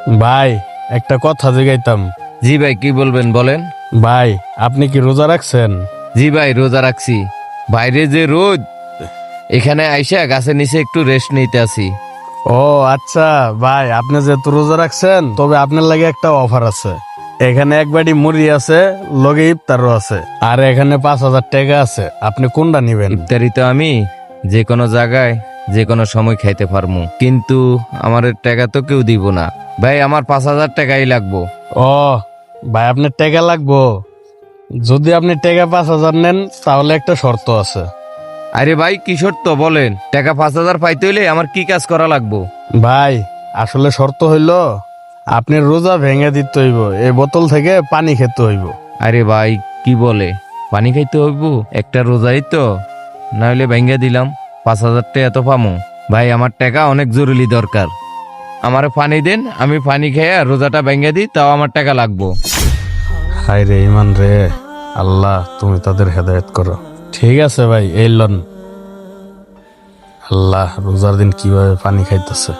ভাই একটা কথা জিগাইতাম। জি ভাই, কি বলবেন বলেন। ভাই আপনি কি রোজা রাখছেন? জি ভাই, রোজা রাখছি। বাইরে যে রোদ, এখানে আইসা গাছের নিচে একটু রেস্ট নিতে আসি। ও আচ্ছা ভাই, আপনি যেহেতু রোজা রাখছেন তবে আপনার লাগে একটা অফার আছে। এখানে এক বাড়ি মুড়ি আছে, লগে ইফতারও আছে, আর এখানে 5,000 টাকা আছে। আপনি কোনটা নিবেন? ইফতারি তো আমি যে কোনো জায়গায় যে কোনো সময় খাইতে পারমু, কিন্তু আমার টাকা তো কেউ দিব না ভাই। আমার 5,000 টাকাই লাগবো। ও ভাই, আপনার টাকা লাগবো? যদি আপনি টাকা 5,000 নেন তাহলে একটা শর্ত আছে। আরে ভাই, কি শর্ত বলেন? টাকা 5,000 পাইতে হইলে আমার কি কাজ করা লাগবো? ভাই আসলে শর্ত হইল আপনি রোজা ভেঙে দিতে হইব, এই বোতল থেকে পানি খেতে হইব। আরে ভাই, কি বলে? পানি খাইতে হইব? একটা রোজাই তো, না হলে ভাঙ্গা দিলাম। 5,000 টাকা এত পামু? ভাই আমার টাকা অনেক জরুরি দরকার। আমারে পানি দেন, আমি পানি খেয়ে রোজাটা ভাঙ্গা দিই, তাও আমার টাকা লাগবো। হায় রে ইমান রে, আল্লাহ তুমি তাদের হেদায়েত করো। ঠিক আছে ভাই, এই লন। আল্লাহ রোজার দিন কিভাবে পানি খাইতেছে।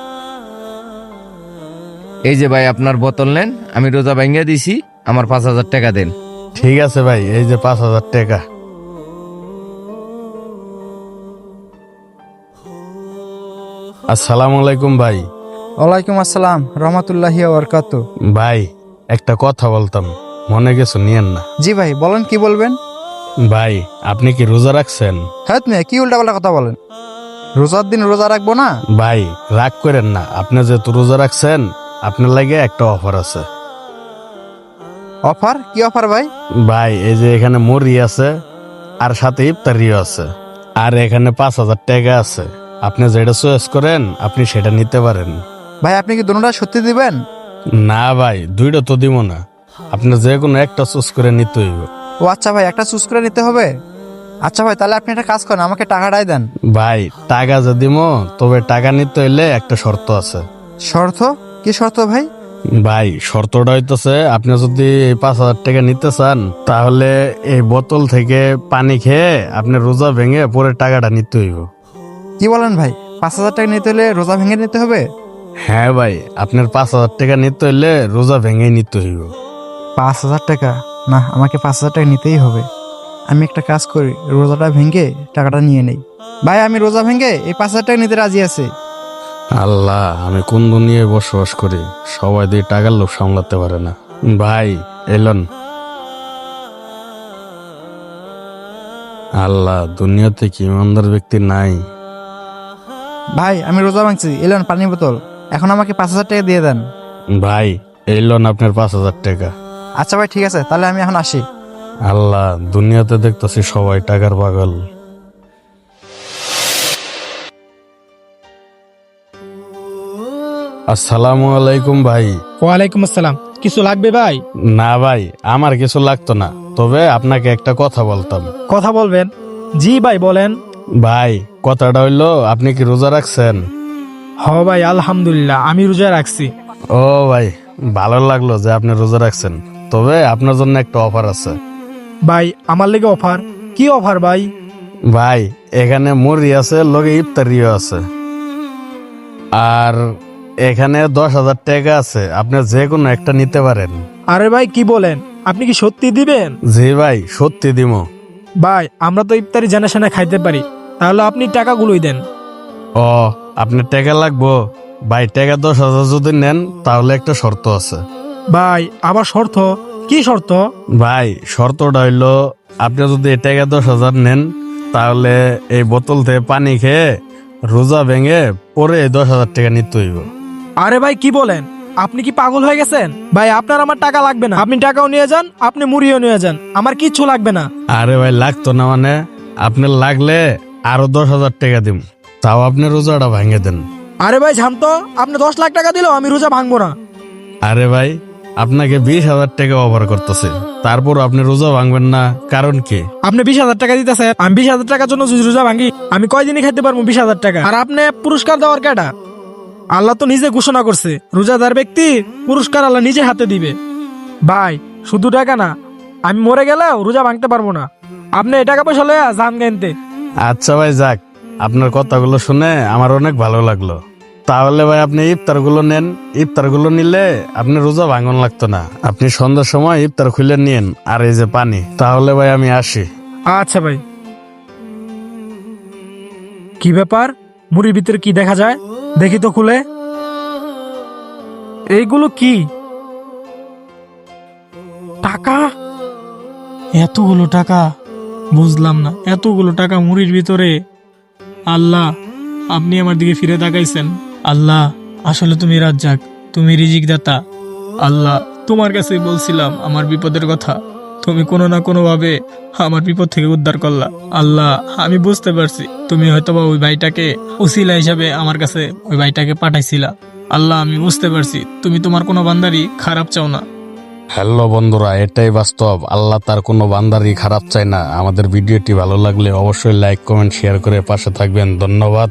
এই যে ভাই, আপনার বোতল নেন, আমি রোজা ভাঙ্গা দিছি, আমার 5,000 টাকা দেন। ঠিক আছে ভাই, এই যে 5,000 টাকা। আসসালামু আলাইকুম ভাই। ওয়ালাইকুম আসসালাম রহমতুল্লাহি বরকাত। ভাই একটা কথা বলতাম, মনে কিছু নিয়েন না। জি ভাই বলেন, কি বলবেন? ভাই আপনি কি রোজা রাখছেন? হ্যাঁ মেয়ে, কি উল্টাপাল্টা কথা বলেন? রোজার দিন রোজা রাখবো না? ভাই রাগ করেন না, আপনি যেহেতু রোজা রাখছেন আপনার লাগে একটা অফার আছে। অফার? কি অফার ভাই? ভাই এই যে এখানে মুড়ি আছে, আর সাথে ইফতারিও আছে, আর এখানে 5,000 টাকা আছে। আপনি যেটা চয়েস করেন আপনি সেটা নিতে পারেন। ভাই আপনি কি দুটোটা সত্যি দিবেন? না ভাই, দুইটা তো দিব না, আপনি যে কোনো একটা চুজ করে নিতে হইব। ও আচ্ছা ভাই, একটা চুজ করে নিতে হবে। আচ্ছা ভাই, তাহলে আপনি একটা কাজ করেন, আমাকে টাকাটাই দেন। ভাই টাকা যে দিব, তবে টাকা নিতে হইলে একটা শর্ত আছে। শর্ত? কি শর্ত ভাই? ভাই শর্তটা হইতেছে, আপনি যদি এই 5,000 টাকা নিতে চান তাহলে এই বোতল থেকে পানি খেয়ে আপনি রোজা ভেঙে পরে টাকাটা নিতে হইব। কি বলেন ভাই? 5,000 টাকা নিতে হলে রোজা ভেঙে নিতে হবে? হ্যাঁ ভাই, আপনার 5,000 টাকা নিতে হইলে রোজা ভেঙে নিতে হইব। 5,000 টাকা? না, আমাকে 5,000 টাকা নিতেই হবে। আমি একটা কাজ করি, রোজাটা ভেঙে টাকাটা নিয়ে নেই। ভাই আমি রোজা ভেঙে এই 5,000 টাকা নিতে রাজি আছি। আল্লাহ, আমি কোন দুনিয়ায় বসবাস করি, সবাই দিয়ে টাকার লোভ সামলাতে পারে না। ভাই এলন। আল্লাহ, দুনিয়াতে কি ইমানদার ব্যক্তি নাই? ভাই আমি রোজা ভাঙছি, এলেন পানির বোতল। এখন আমাকে 5,000 টাকা দিয়ে দেন। ভাই এলন আপনার 5,000 টাকা। আচ্ছা ভাই ঠিক আছে, তাহলে আমি এখন আসি। আল্লাহ, দুনিয়াতে দেখতেছি সবাই টাকার পাগল। আসসালামু আলাইকুম ভাই। ওয়ালাইকুম আসসালাম। কিছু লাগবে ভাই? না ভাই, আমার কিছু লাগতো না, তবে আপনাকে একটা কথা বলতাম। কথা বলবেন? জি ভাই বলেন। ভাই কথাটা হইলো, আপনি কি রোজা রাখছেন? হ ভাই, আলহামদুলিল্লাহ আমি রোজা রাখছি। ও ভাই, ভালো লাগলো যে আপনি রোজা রাখছেন, তবে আপনার জন্য একটা অফার আছে। ভাই আমার লেগে অফার? কি অফার ভাই? ভাই এখানে মুড়ি আছে, লগে ইফতারিও আছে, আর এখানে 10,000 টাকা আছে, আপনি যে কোনো একটা নিতে পারেন। আরে ভাই কি বলেন? আপনি কি সত্যি দিবেন? জি ভাই, সত্যি দিমো। ভাই আমরা তো ইফতারি জানা শোনা খাইতে পারি, তাহলে আপনি টাকাগুলোই দেন। ও আপনার টাকা লাগবো? ভাই টাকা 10,000 যদি নেন তাহলে একটা শর্ত আছে। ভাই আবার শর্ত? কি শর্ত? ভাই শর্তটা হইলো, আপনি যদি এই টাকা 10,000 নেন তাহলে এই বোতল থেকে পানি খেয়ে রোজা ভেঙে পরে এই 10,000 টাকা নিতে হইব। আরে ভাই কি বলেন? আপনি কি পাগল হয়ে গেছেন? ভাই আপনার আমার টাকা লাগবে না, আপনি টাকাও নিয়ে যান, আপনি মুড়িও নিয়ে যান, আমার কিচ্ছু লাগবে না। আরে ভাই লাগতো না মানে, আপনার লাগলে আরো 10,000 টাকা দিম, তাও আপনি রোজাটা ভাঙে দেন। আরে ভাই জানতো, আপনি 10 লাখ টাকা দিলেও আমি রোজা ভাঙবো না। আরে ভাই, আপনাকে 20,000 টাকা অফার করতেছে, তারপর আপনি রোজা ভাঙবেন না, কারণ কি? আপনি 20,000 টাকা দিতেছেন, আমি 20,000 টাকার জন্য যদি রোজা ভাঙি আমি কয়দিনই খাইতে পারবো 20,000 টাকা? আর আপনি পুরস্কার দেওয়ার কেটা? আল্লাহ তো নিজে ঘোষণা করছে, রোজাদার ব্যক্তি পুরস্কার আল্লাহ নিজে হাতে দিবে। ভাই শুধু টাকা না, আমি মরে গেলেও রোজা ভাঙতে পারবো না। আপনি এই টাকা পয়সা লইয়া যান কিনতে। আচ্ছা ভাই যাক, আপনার কথাগুলো শুনে আমার অনেক ভালো লাগলো। তাহলে ভাই আপনি ইফতার গুলো নেন, ইফতার গুলো নিলে আপনি রোজা ভাঙন লাগতো না। আপনি সন্ধ্যার সময় ইফতার খুলে নিন, আর এই যে পানি। তাহলে ভাই আমি আসি। আচ্ছা ভাই। কি ব্যাপার, মুড়ির ভিতরে কি দেখা যায়? দেখি তো খুলে। এইগুলো কি? টাকা? এতগুলো টাকা? বুঝলাম না, এতগুলো টাকা মুড়ির ভিতরে। আল্লাহ, আপনি আমার দিকে ফিরে তাকাইছেন। আল্লাহ, আসলে তুমি রাজ্জাক, তুমি রিজিক দাতা। আল্লাহ, তোমার কাছে বলছিলাম আমার বিপদের কথা, তুমি কোনো না কোনো ভাবে আমার বিপদ থেকে উদ্ধার করলা। আল্লাহ, আমি বুঝতে পারছি তুমি হয়তোবা ওই ভাইটাকে উসিলা হিসাবে আমার কাছে ওই ভাইটাকে পাঠাইছিলা। আল্লাহ, আমি বুঝতে পারছি তুমি তোমার কোনো বান্দারই খারাপ চাও না। হ্যালো বন্ধুরা, এটাই বাস্তব। আল্লাহ তার কোনো বান্দারই খারাপ চায় না। আমাদের ভিডিওটি ভালো লাগলে অবশ্যই লাইক, কমেন্ট, শেয়ার করে পাশে থাকবেন। ধন্যবাদ।